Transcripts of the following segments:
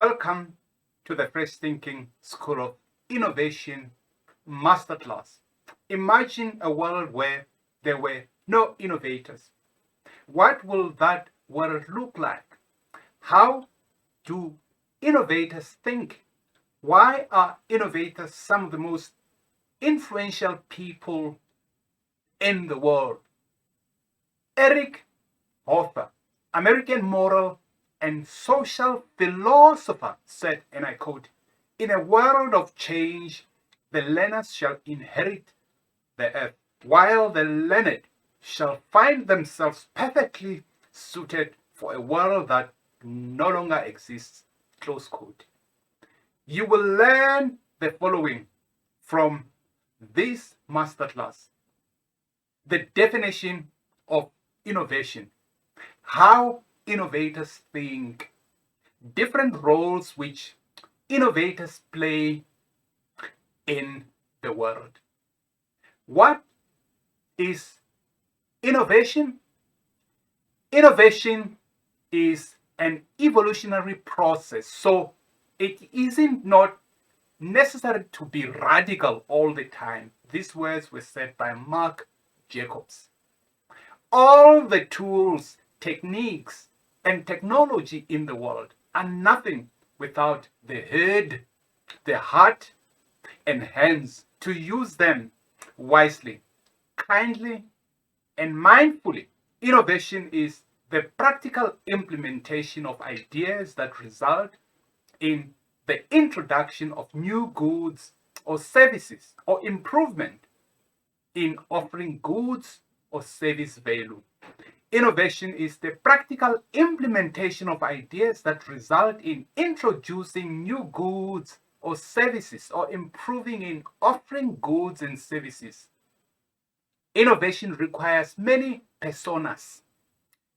Welcome to the Fresh Thinking School of Innovation Masterclass. Imagine a world where there were no innovators. What will that world look like? How do innovators think? Why are innovators some of the most influential people in the world? Eric Hoffer, American moral and social philosopher, said, and I quote, "In a world of change, the learners shall inherit the earth, while the learned shall find themselves perfectly suited for a world that no longer exists." Close quote. You will learn the following from this masterclass: the definition of innovation, how innovators think, different roles which innovators play in the world. What is innovation? Innovation is an evolutionary process, so it isn't not necessary to be radical all the time. These words were said by Mark Jacobs. All the tools, techniques, and technology in the world are nothing without the head, the heart, and hands to use them wisely, kindly, and mindfully. Innovation is the practical implementation of ideas that result in the introduction of new goods or services, or improvement in offering goods or service value. Innovation is the practical implementation of ideas that result in introducing new goods or services, or improving in offering goods and services. Innovation requires many personas.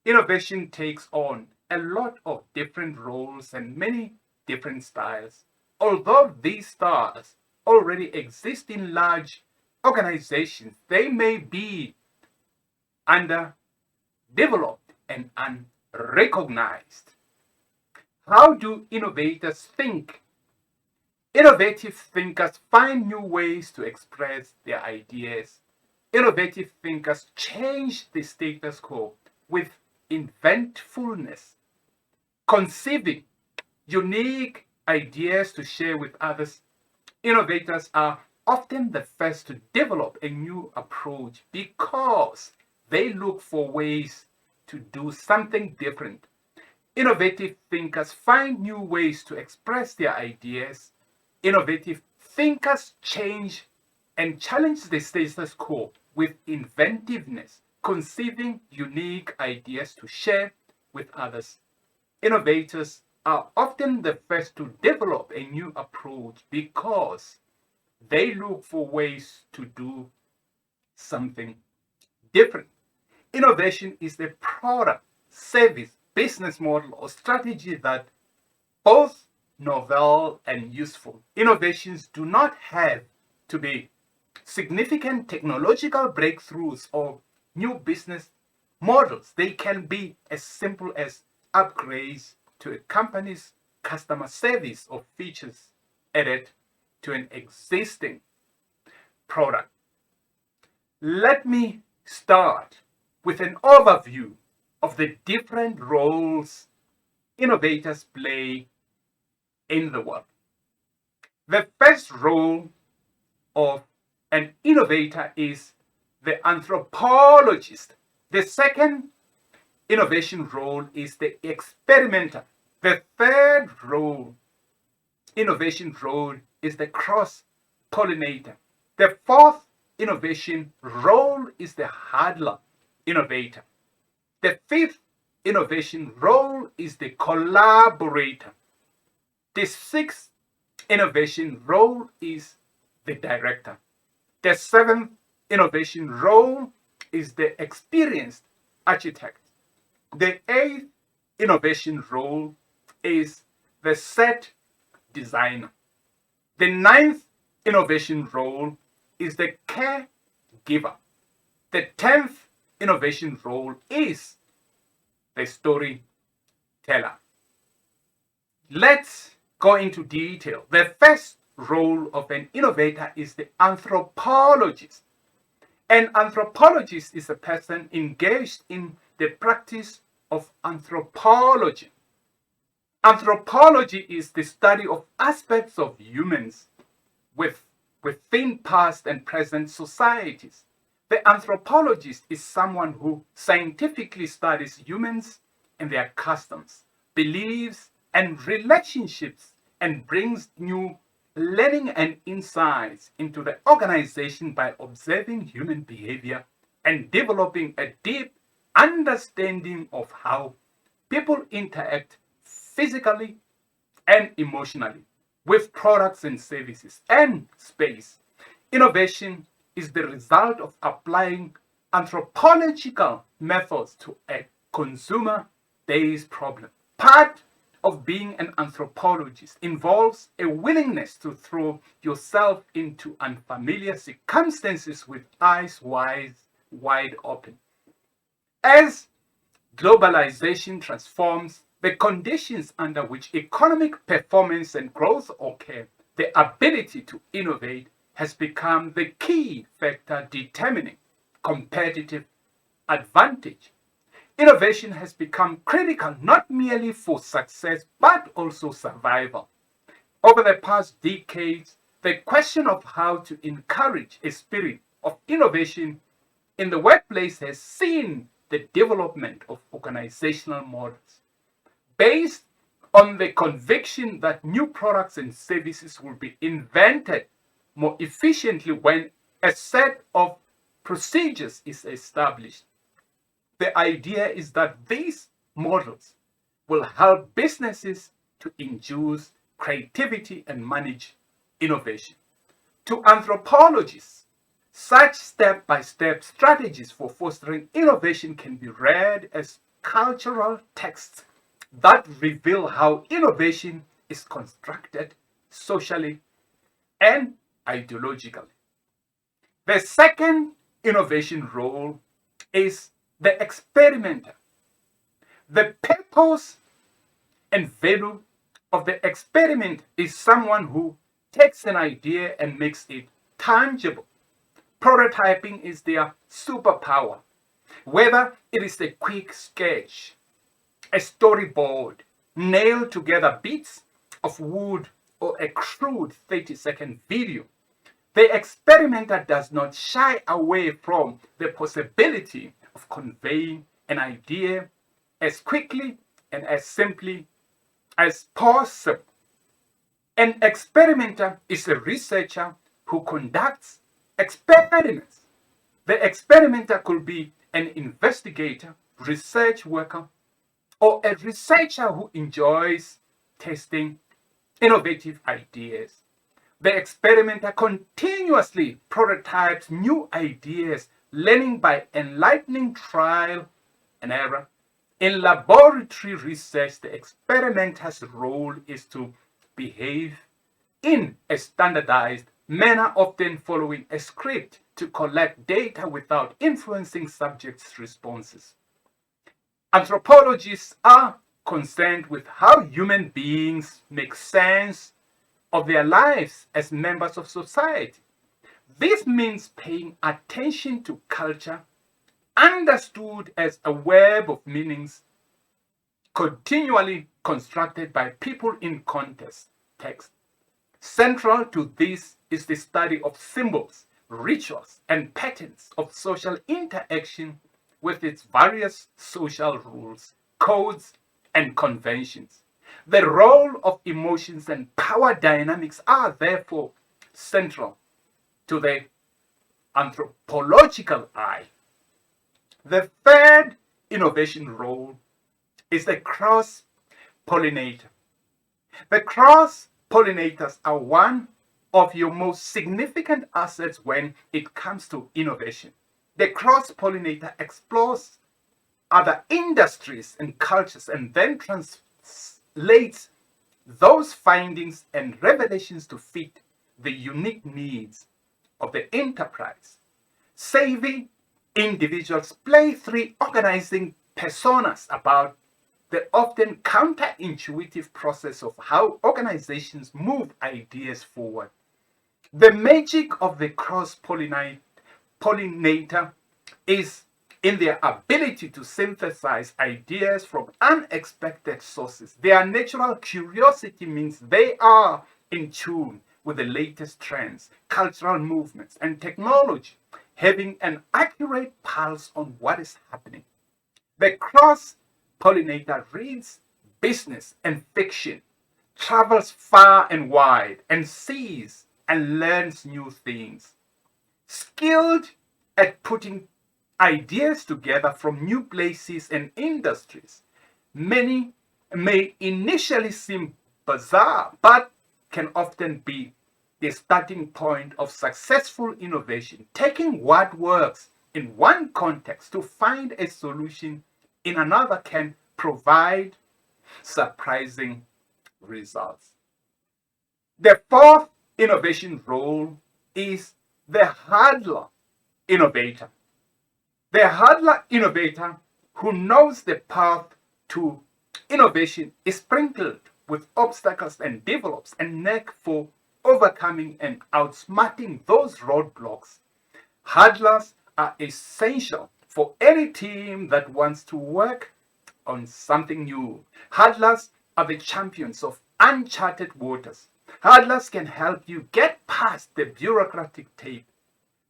Innovation takes on a lot of different roles and many different styles. Although these styles already exist in large organizations, they may be underdeveloped and unrecognized. How do innovators think? Innovative thinkers find new ways to express their ideas. Innovative thinkers change the status quo with inventfulness, conceiving unique ideas to share with others. Innovators are often the first to develop a new approach because they look for ways to do something different. Innovative thinkers find new ways to express their ideas. Innovative thinkers change and challenge the status quo with inventiveness, conceiving unique ideas to share with others. Innovators are often the first to develop a new approach because they look for ways to do something different. Innovation is the product, service, business model, or strategy that both novel and useful. Innovations do not have to be significant technological breakthroughs or new business models. They can be as simple as upgrades to a company's customer service or features added to an existing product. Let me start with an overview of the different roles innovators play in the world. The first role of an innovator is the anthropologist. The second innovation role is the experimenter. The third innovation role is the cross-pollinator. The fourth innovation role is the handler innovator. The fifth innovation role is the collaborator. The sixth innovation role is the director. The seventh innovation role is the experienced architect. The eighth innovation role is the set designer. The ninth innovation role is the caregiver. The 10th innovation role is the storyteller. Let's go into detail. The first role of an innovator is the anthropologist. An anthropologist is a person engaged in the practice of anthropology. Anthropology is the study of aspects of humans within past and present societies. The anthropologist is someone who scientifically studies humans and their customs, beliefs, and relationships and brings new learning and insights into the organization by observing human behavior and developing a deep understanding of how people interact physically and emotionally with products and services and space. Innovation is the result of applying anthropological methods to a consumer-based problem. Part of being an anthropologist involves a willingness to throw yourself into unfamiliar circumstances with eyes wide open. As globalization transforms the conditions under which economic performance and growth occur, the ability to innovate has become the key factor determining competitive advantage. Innovation has become critical not merely for success but also survival. Over the past decades, the question of how to encourage a spirit of innovation in the workplace has seen the development of organizational models based on the conviction that new products and services will be invented more efficiently when a set of procedures is established. The idea is that these models will help businesses to induce creativity and manage innovation. To anthropologists, such step-by-step strategies for fostering innovation can be read as cultural texts that reveal how innovation is constructed socially and ideologically. The second innovation role is the experimenter. The purpose and value of the experiment is someone who takes an idea and makes it tangible. Prototyping is their superpower. Whether it is a quick sketch, a storyboard, nailed together bits of wood, or a crude 30-second video, the experimenter does not shy away from the possibility of conveying an idea as quickly and as simply as possible. An experimenter is a researcher who conducts experiments. The experimenter could be an investigator, research worker, or a researcher who enjoys testing innovative ideas. The experimenter continuously prototypes new ideas, learning by enlightening trial and error. In laboratory research, the experimenter's role is to behave in a standardized manner, often following a script to collect data without influencing subjects' responses. Anthropologists are concerned with how human beings make sense of their lives as members of society. This means paying attention to culture, understood as a web of meanings continually constructed by people in context. Central to this is the study of symbols, rituals, and patterns of social interaction with its various social rules, codes, and conventions. The role of emotions and power dynamics are therefore central to the anthropological eye. The third innovation role is the cross-pollinator. The cross-pollinators are one of your most significant assets when it comes to innovation. The cross-pollinator explores other industries and cultures and then translates those findings and revelations to fit the unique needs of the enterprise. Savvy individuals play three organizing personas about the often counterintuitive process of how organizations move ideas forward. The magic of the pollinator is in their ability to synthesize ideas from unexpected sources. Their natural curiosity means they are in tune with the latest trends, cultural movements, and technology, having an accurate pulse on what is happening. The cross pollinator reads business and fiction, travels far and wide, and sees and learns new things. Skilled at putting ideas together from new places and industries. Many may initially seem bizarre, but can often be the starting point of successful innovation, taking what works in one context to find a solution in another can provide surprising results. The fourth innovation role is the hurdler innovator. The hurdler innovator who knows the path to innovation is sprinkled with obstacles and develops a knack for overcoming and outsmarting those roadblocks. Hurdlers are essential for any team that wants to work on something new. Hurdlers are the champions of uncharted waters. Hurdlers can help you get past the bureaucratic tape,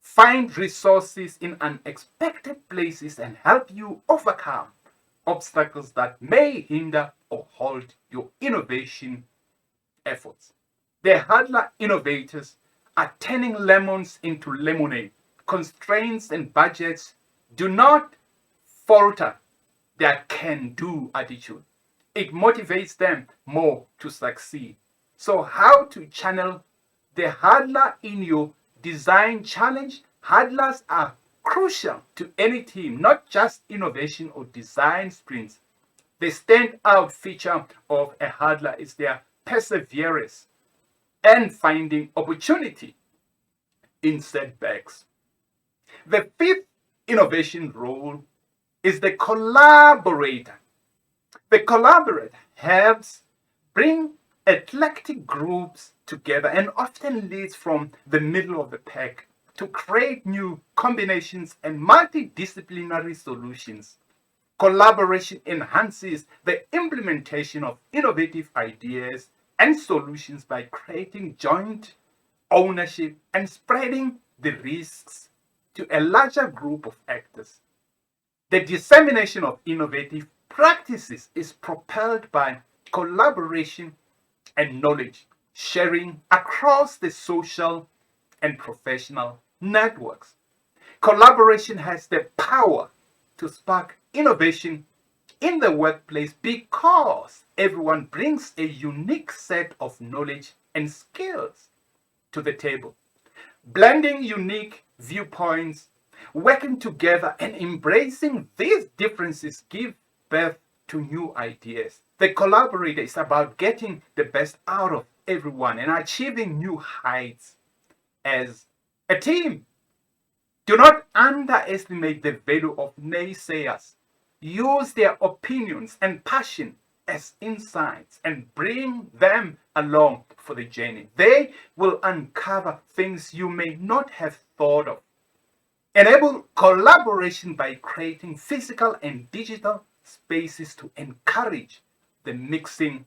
find resources in unexpected places, and help you overcome obstacles that may hinder or halt your innovation efforts. The hurdler innovators are turning lemons into lemonade. Constraints and budgets do not falter their can-do attitude. It motivates them more to succeed. So how to channel the hurdler in your design challenge? Hurdlers are crucial to any team, not just innovation or design sprints. The standout feature of a hurdler is their perseverance and finding opportunity in setbacks. The fifth innovation role is the collaborator. The collaborator helps bring eclectic groups together and often leads from the middle of the pack to create new combinations and multidisciplinary solutions. Collaboration enhances the implementation of innovative ideas and solutions by creating joint ownership and spreading the risks to a larger group of actors. The dissemination of innovative practices is propelled by collaboration and knowledge sharing across the social and professional networks. Collaboration has the power to spark innovation in the workplace because everyone brings a unique set of knowledge and skills to the table. Blending unique viewpoints, working together, and embracing these differences give birth to new ideas. The collaborator is about getting the best out of everyone and achieving new heights as a team. Do not underestimate the value of naysayers. Use their opinions and passion as insights and bring them along for the journey. They will uncover things you may not have thought of. Enable collaboration by creating physical and digital spaces to encourage the mixing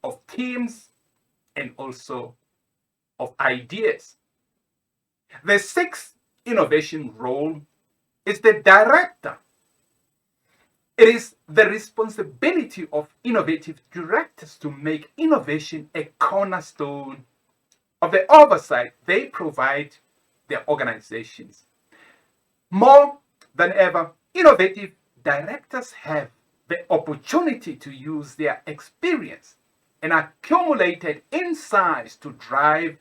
of teams and also of ideas. The sixth innovation role is the director. It is the responsibility of innovative directors to make innovation a cornerstone of the oversight they provide their organizations. More than ever, innovative directors have the opportunity to use their experience and accumulated insights to drive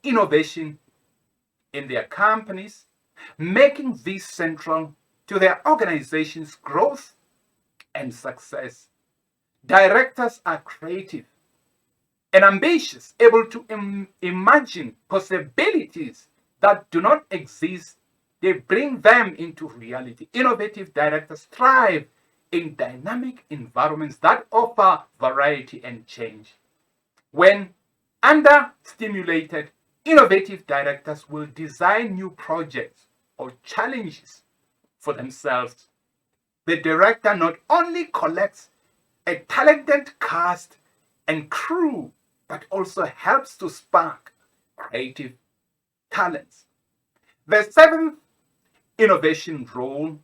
innovation in their companies, making this central to their organization's growth and success. Directors are creative and ambitious, able to imagine possibilities that do not exist. They bring them into reality. Innovative directors thrive in dynamic environments that offer variety and change. When under-stimulated, innovative directors will design new projects or challenges for themselves. The director not only collects a talented cast and crew, but also helps to spark creative talents. The seventh innovation role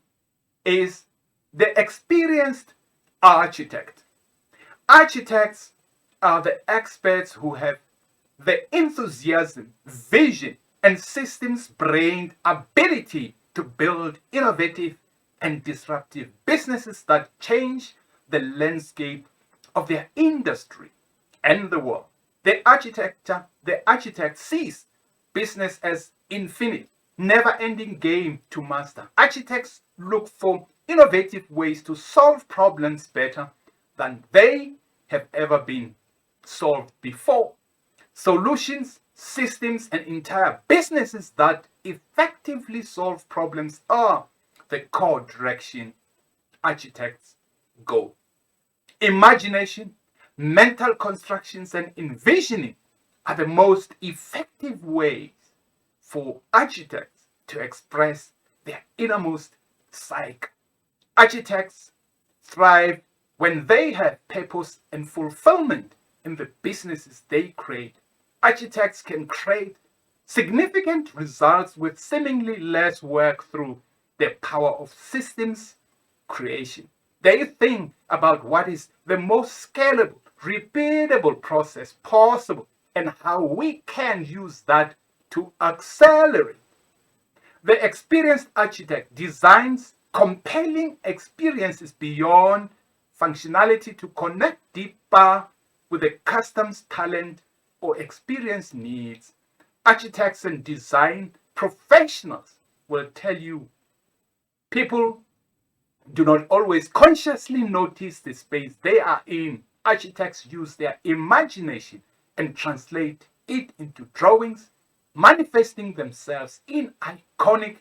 is the experienced architect. Architects are the experts who have the enthusiasm, vision, and systems-brained ability to build innovative and disruptive businesses that change the landscape of their industry and the world. The architect sees business as infinite, never-ending game to master. Architects look for innovative ways to solve problems better than they have ever been solved before. Solutions, systems, and entire businesses that effectively solve problems are the core direction architects go. Imagination, mental constructions, and envisioning are the most effective ways for architects to express their innermost psyche. Architects thrive when they have purpose and fulfillment in the businesses they create. Architects can create significant results with seemingly less work through the power of systems creation. They think about what is the most scalable, repeatable process possible and how we can use that to accelerate. The experienced architect designs compelling experiences beyond functionality to connect deeper with the customer's talent or experience needs. Architects and design professionals will tell you people do not always consciously notice the space they are in. Architects use their imagination and translate it into drawings, manifesting themselves in iconic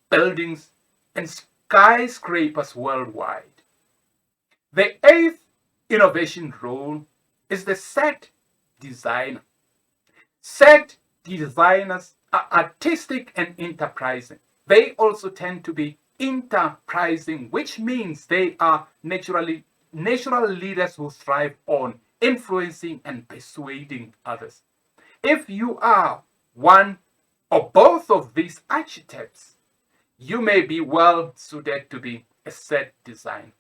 buildings and skyscrapers worldwide. The eighth innovation role is the set designer. Set designers are artistic and enterprising. They also tend to be enterprising, which means they are natural leaders who thrive on influencing and persuading others. If you are one or both of these archetypes, you may be well suited to be a set designer.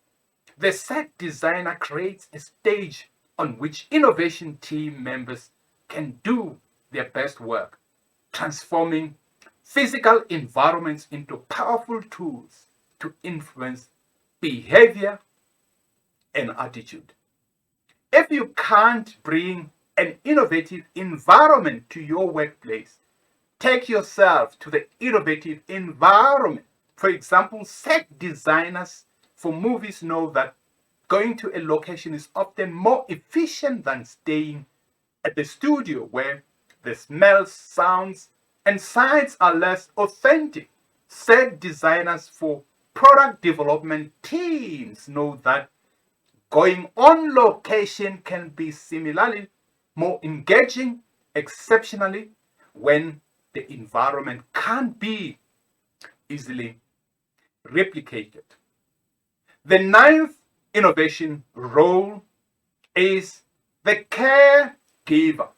The set designer creates a stage on which innovation team members can do their best work, transforming physical environments into powerful tools to influence behavior and attitude. If you can't bring an innovative environment to your workplace, take yourself to the innovative environment. For example, set designers for movies know that going to a location is often more efficient than staying at the studio where the smells, sounds, and sights are less authentic. Set designers for product development teams know that going on location can be similarly more engaging, exceptionally when the environment can't be easily replicated. The ninth innovation role is the caregiver.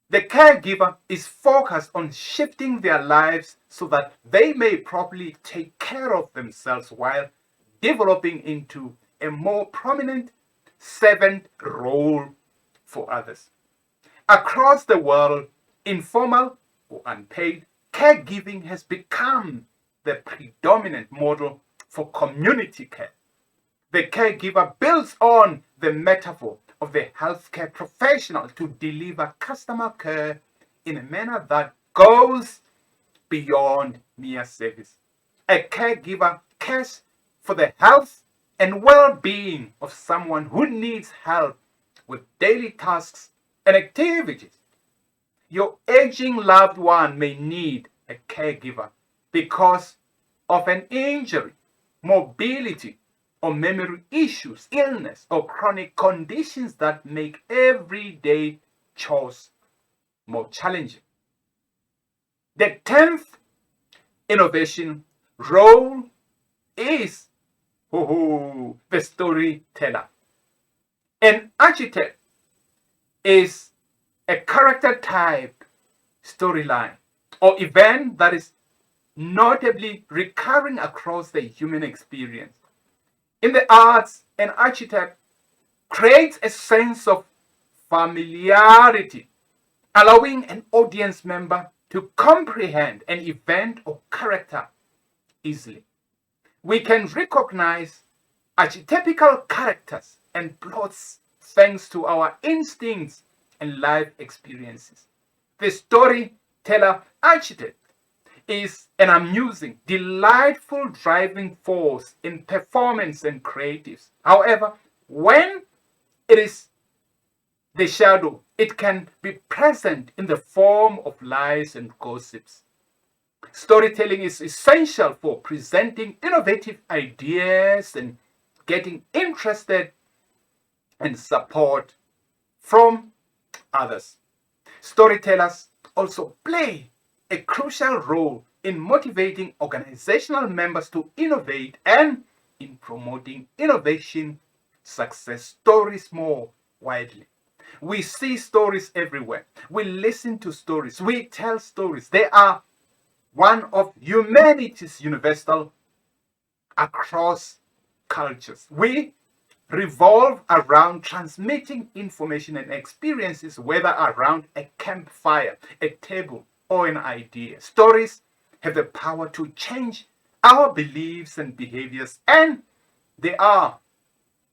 The caregiver is focused on shifting their lives so that they may properly take care of themselves while developing into a more prominent servant role for others. Across the world, informal or unpaid, caregiving has become the predominant model for community care. The caregiver builds on the metaphor of the healthcare professional to deliver customer care in a manner that goes beyond mere service. A caregiver cares for the health and well-being of someone who needs help with daily tasks and activities. Your aging loved one may need a caregiver because of an injury, mobility, or memory issues, illness, or chronic conditions that make everyday chores more challenging. The 10th innovation role is the storyteller. An architect is a character type storyline or event that is notably recurring across the human experience. In the arts, an architect creates a sense of familiarity, allowing an audience member to comprehend an event or character easily. We can recognize archetypical characters and plots thanks to our instincts and life experiences. The storyteller archetype is an amusing, delightful driving force in performance and creatives. However, when it is the shadow, it can be present in the form of lies and gossips. Storytelling is essential for presenting innovative ideas and getting interested and support from others. Storytellers also play a crucial role in motivating organizational members to innovate and in promoting innovation success stories more widely. We see stories everywhere. We listen to stories. We tell stories. They are one of humanity's universal across cultures. We revolve around transmitting information and experiences, whether around a campfire, a table, or an idea. Stories have the power to change our beliefs and behaviors, and they are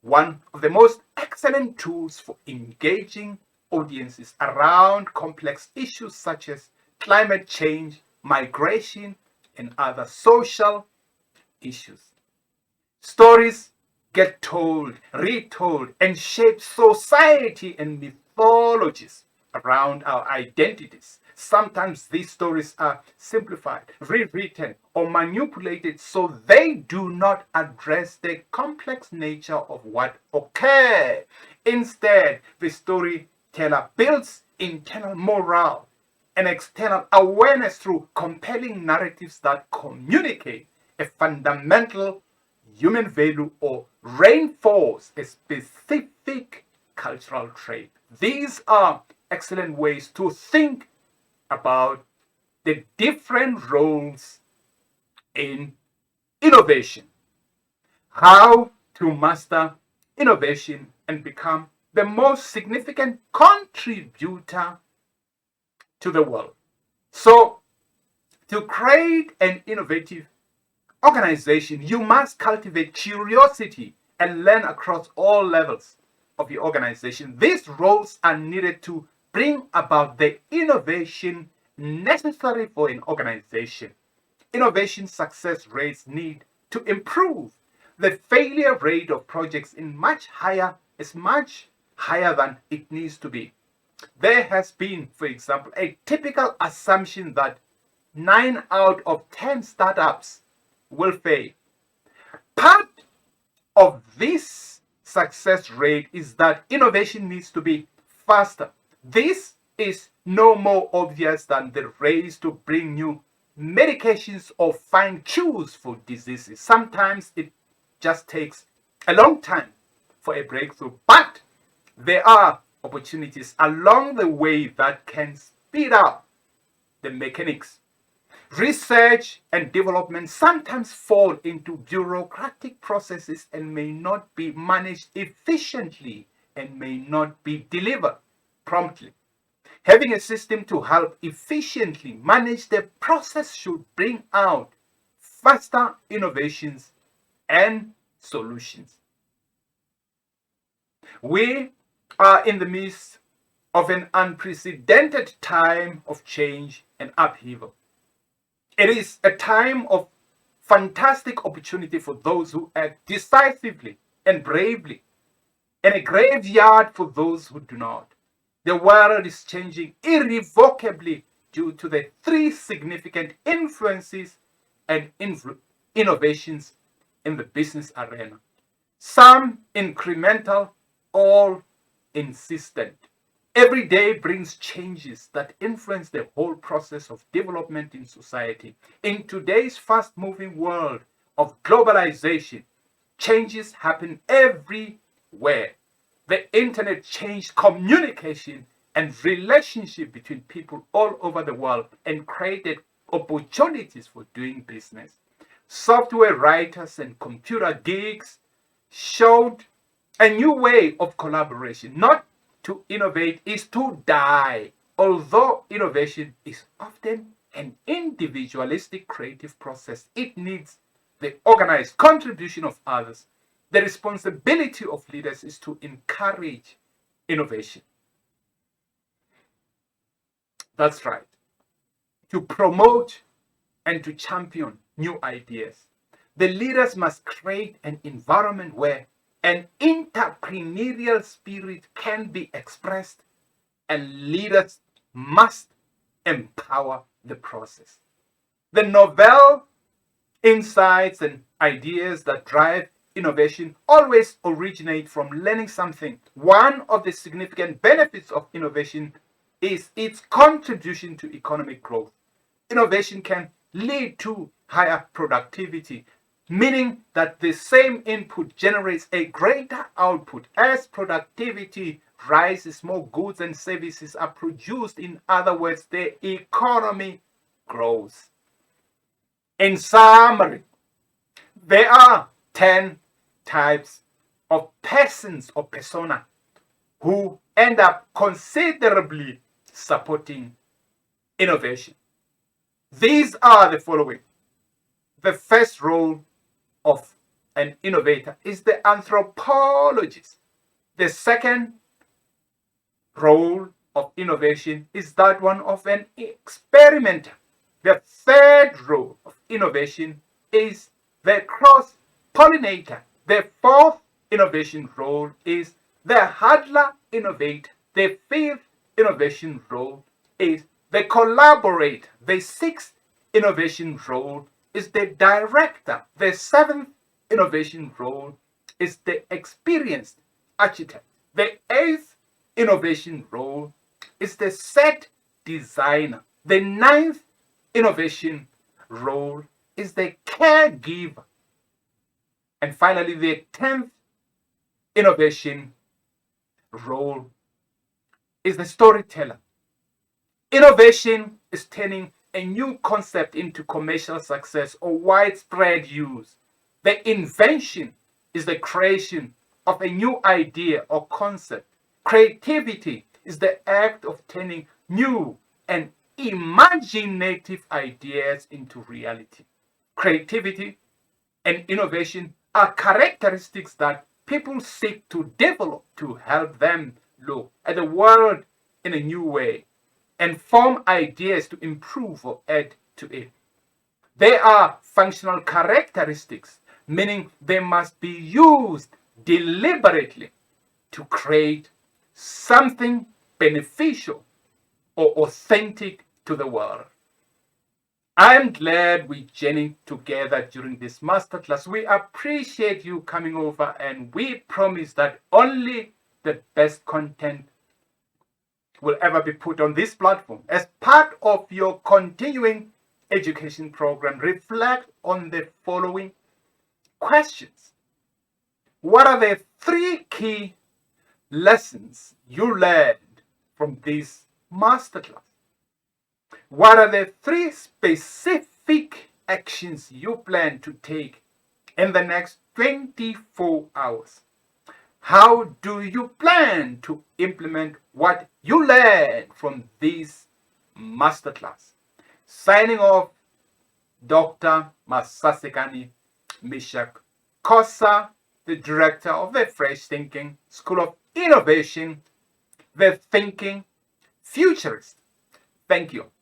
one of the most excellent tools for engaging audiences around complex issues such as climate change, migration, and other social issues. Stories get told, retold, and shape society and mythologies around our identities. Sometimes these stories are simplified, rewritten, or manipulated so they do not address the complex nature of what occurred. Instead, the storyteller builds internal morale and external awareness through compelling narratives that communicate a fundamental human value or reinforce a specific cultural trait. These are excellent ways to think about the different roles in innovation, how to master innovation and become the most significant contributor to the world. So, to create an innovative organization, you must cultivate curiosity and learn across all levels of your organization. These roles are needed to bring about the innovation necessary for an organization. Innovation success rates need to improve. The failure rate of projects is much higher than it needs to be. There has been, for example, a typical assumption that 9 out of 10 startups will fail. Part of this success rate is that innovation needs to be faster. This is no more obvious than the race to bring new medications or find cures for diseases. Sometimes it just takes a long time for a breakthrough, but there are opportunities along the way that can speed up the mechanics. Research and development sometimes fall into bureaucratic processes and may not be managed efficiently and may not be delivered promptly. Having a system to help efficiently manage the process should bring out faster innovations and solutions. We are in the midst of an unprecedented time of change and upheaval. It is a time of fantastic opportunity for those who act decisively and bravely, and a graveyard for those who do not. The world is changing irrevocably due to the three significant influences and innovations in the business arena. some incremental, all insistent. Every day brings changes that influence the whole process of development in society. In today's fast-moving world of globalization, changes happen everywhere. The internet changed communication and relationship between people all over the world and created opportunities for doing business. Software writers and computer geeks showed a new way of collaboration. Not to innovate is to die. Although innovation is often an individualistic creative process, it needs the organized contribution of others. The responsibility of leaders is to encourage innovation. That's right. To promote and to champion new ideas. The leaders must create an environment where an entrepreneurial spirit can be expressed, and leaders must empower the process. The novel insights and ideas that drive innovation always originate from learning something. One of the significant benefits of innovation is its contribution to economic growth. Innovation can lead to higher productivity, meaning that the same input generates a greater output. As productivity rises, more goods and services are produced. In other words, the economy grows. In summary, there are 10 types of persons or persona who end up considerably supporting innovation. These are the following. The first role of an innovator is the anthropologist. The second role of innovation is that one of an experimenter. The third role of innovation is the cross-pollinator. The fourth innovation role is the handler innovator. The fifth innovation role is the collaborator. The sixth innovation role is the director. The seventh innovation role is the experienced architect. The eighth innovation role is the set designer. The ninth innovation role is the caregiver. And finally, the 10th innovation role is the storyteller. Innovation is turning a new concept into commercial success or widespread use. The invention is the creation of a new idea or concept. Creativity is the act of turning new and imaginative ideas into reality. Creativity and innovation are characteristics that people seek to develop to help them look at the world in a new way and form ideas to improve or add to it. They are functional characteristics, meaning they must be used deliberately to create something beneficial or authentic to the world. I'm glad we journeyed together during this masterclass. We appreciate you coming over, and we promise that only the best content will ever be put on this platform. As part of your continuing education program, reflect on the following questions. What are the 3 key lessons you learned from this masterclass? What are the 3 specific actions you plan to take in the next 24 hours? How do you plan to implement what you learned from this masterclass? Signing off, Dr. Masasekani Mishak Kosa, the director of the Fresh Thinking School of Innovation, the Thinking Futurist. Thank you.